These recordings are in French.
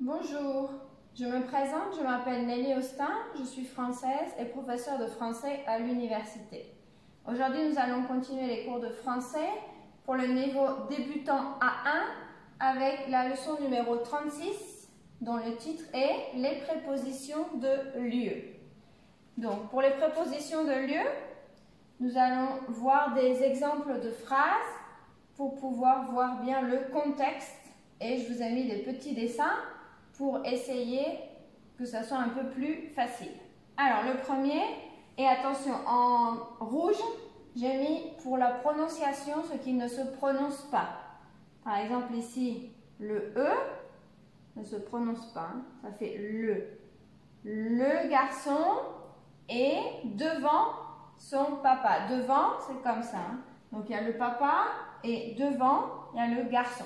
Bonjour, je me présente, je m'appelle Nelly Austin, je suis française et professeure de français à l'université. Aujourd'hui, nous allons continuer les cours de français pour le niveau débutant A1 avec la leçon numéro 36 dont le titre est « Les prépositions de lieu ». Donc, pour les prépositions de lieu, nous allons voir des exemples de phrases pour pouvoir voir bien le contexte et je vous ai mis des petits dessins pour essayer que ça soit un peu plus facile. Alors, le premier, et attention, en rouge, j'ai mis pour la prononciation ce qui ne se prononce pas. Par exemple, ici, le E ne se prononce pas, hein, ça fait le. Le garçon est devant son papa. Devant, c'est comme ça. Hein. Donc, il y a le papa et devant, il y a le garçon.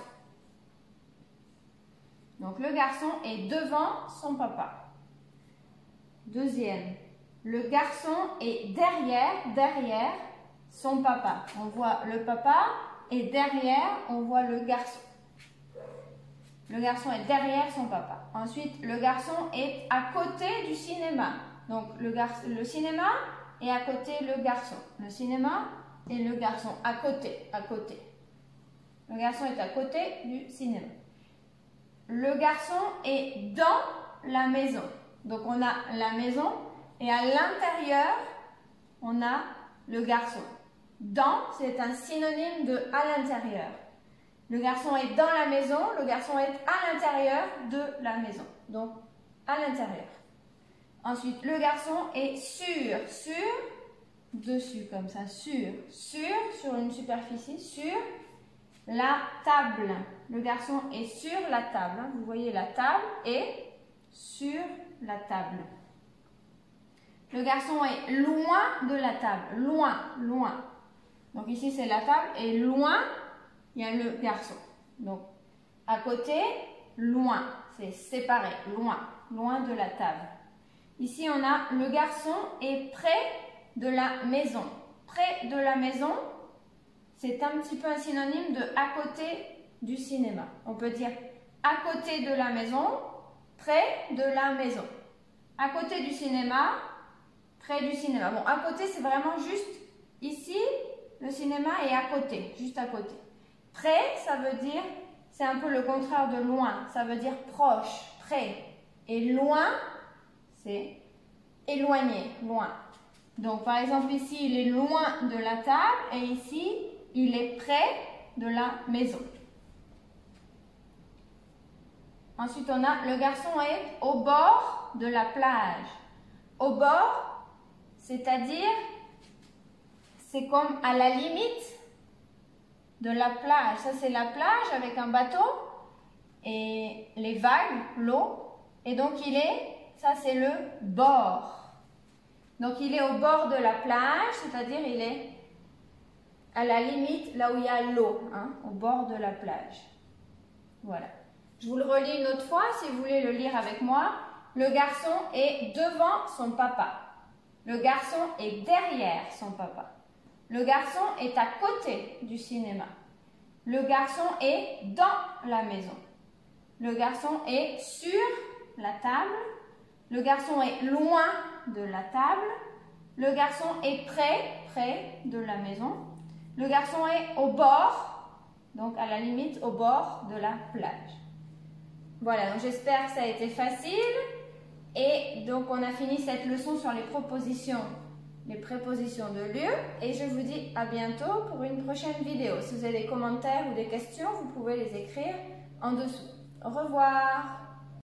Donc, le garçon est devant son papa. Deuxième, le garçon est derrière son papa. On voit le papa et derrière, on voit le garçon. Le garçon est derrière son papa. Ensuite, le garçon est à côté du cinéma. Donc, le cinéma est à côté le garçon. Le cinéma et le garçon à côté. Le garçon est à côté du cinéma. Le garçon est dans la maison. Donc, on a la maison et à l'intérieur, on a le garçon. Dans, c'est un synonyme de à l'intérieur. Le garçon est dans la maison, le garçon est à l'intérieur de la maison. Donc, à l'intérieur. Ensuite, le garçon est dessus comme ça, sur une superficie, sur la table. Le garçon est sur la table. Vous voyez la table et sur la table. Le garçon est loin de la table. Loin. Donc ici, c'est la table et loin, il y a le garçon. Donc, à côté, loin. C'est séparé, loin de la table. Ici, on a le garçon est près de la maison. Près de la maison, c'est un petit peu un synonyme de à côté du cinéma. On peut dire à côté de la maison, près de la maison. À côté du cinéma, près du cinéma. Bon, à côté, c'est vraiment juste ici, le cinéma est à côté, juste à côté. Près, ça veut dire, c'est un peu le contraire de loin. Ça veut dire proche, près. Et loin, c'est éloigné, loin. Donc, par exemple, ici, il est loin de la table et ici, il est près de la maison. Ensuite, on a le garçon est au bord de la plage. Au bord, c'est-à-dire, c'est comme à la limite de la plage. Ça, c'est la plage avec un bateau et les vagues, l'eau. Et donc, ça, c'est le bord. Donc, il est au bord de la plage, c'est-à-dire, il est à la limite, là où il y a l'eau, hein, au bord de la plage. Voilà. Je vous le relis une autre fois, si vous voulez le lire avec moi. Le garçon est devant son papa. Le garçon est derrière son papa. Le garçon est à côté du cinéma. Le garçon est dans la maison. Le garçon est sur la table. Le garçon est loin de la table. Le garçon est près de la maison. Le garçon est au bord, donc à la limite, au bord de la plage. Voilà, donc j'espère que ça a été facile. Et donc, on a fini cette leçon sur les prépositions de lieu. Et je vous dis à bientôt pour une prochaine vidéo. Si vous avez des commentaires ou des questions, vous pouvez les écrire en dessous. Au revoir!